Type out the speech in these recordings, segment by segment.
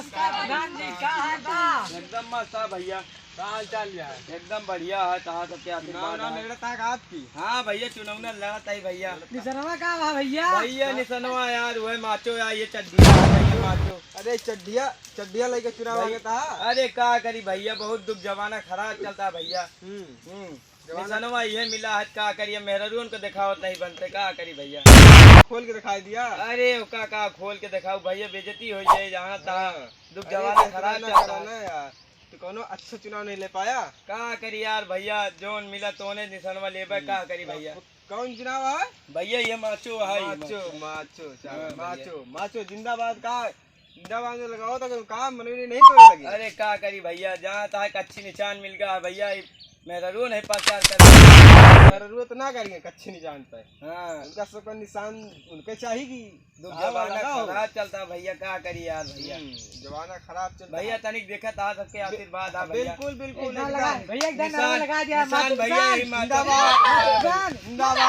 नमस्कार प्रधान जी, क्या हाल बा? एकदम मस्त है भैया। क्या हाल चाल है? एकदम बढ़िया है। कहाँ सबके आशीर्वाद है। की हाँ भैया, चुनाव लड़ता ही भैया। निशनवा का बा भैया? भैया निशनवा यार वह माचो यार, ये चड्डिया है भैया माचो। अरे चड्डिया लेके चुनाव हो था। अरे क्या करी भैया, बहुत दुख जमाना खराब चलता है भैया। निशनवा ये मिला है, क्या करिए मेहरून को दिखाओ नहीं बनते, क्या करी भैया। खोल के दिखाई दिया। अरे का खोल के दिखाओ भैया, बेइज्जती हो जाए जहाँ तहाँ। दुख जमाना खराब चलता है यार। तो कोनो अच्छा चुनाव नहीं ले पाया। का करी यार भैया, जोन मिला तोने निशनवा लेबे, का करी भैया। कौन चुनाव है? भैया ये माचो है। माचो जिंदाबाद का जिंदाबाद में लगाओ तो काम मनोरी नहीं तोड़ने लगी। अरे का करी भैया, जहाँ तहाँ एक अच्छी निशान मिल गया भैया। मेहरून नहीं प्रचार कर जरूरत ना करेंगे कच्चे निशान पे। हाँ, उनका सबका निशान उनके चाहिए। दुख जमाना खराब चलता भैया, का करी यार भैया। जमाना खराब चलता भैया तनिक देखा था सबके आशीर्वाद है भैया। बिल्कुल बिल्कुल भैया एकदम लगा दिया। निशान भैया यही माचो। जिंदाबाद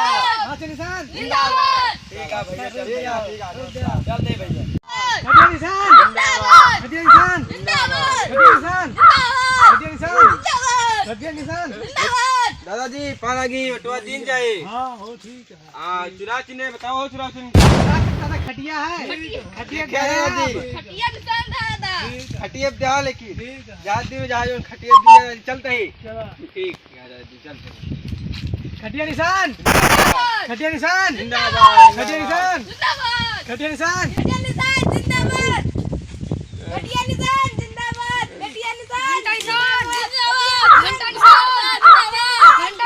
ठीक है भैया, चलते भैया। दादाजी पानागी बटुआ तीन चाहिए। हाँ हो ठीक है। चुनाव चिन्ह बताओ। चुनाव चिन्ह खटिया है। खटिया क्या है दादाजी? खटिया दिया लेकिन ठीक है। जाती में जहाँ खटिया दिया चलते ही। चलो ठीक है दादाजी चलते। खटिया निशान। खटिया निशान। जिंदाबाद खटिया निशान। खटिया निशान।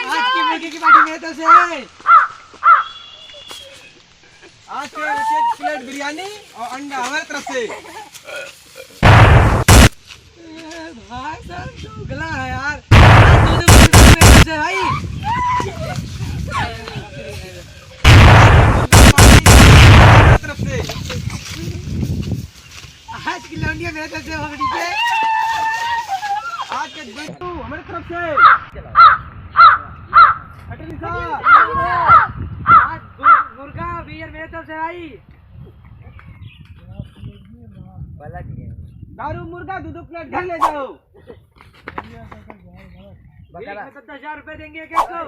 आज की मुर्गी की पार्टी मेरे तरफ से है। आज के एक प्लेट बिरयानी और अंडा हमारे तरफ से। भाई साहब तो गला है यार। आज दो मुर्गी मेरे तरफ से भाई। हमारे तरफ से। आज की लौंडिया मेरे तरफ से पकड़ी के। आज के बेटू हमारे तरफ से। खटिया निशान। आज मुर्गा बियर मेरे तरफ से भाई। दारू मुर्गा दो प्लेट घर ले जाओ। एक में तो 10,000 रुपए देंगे क्या को?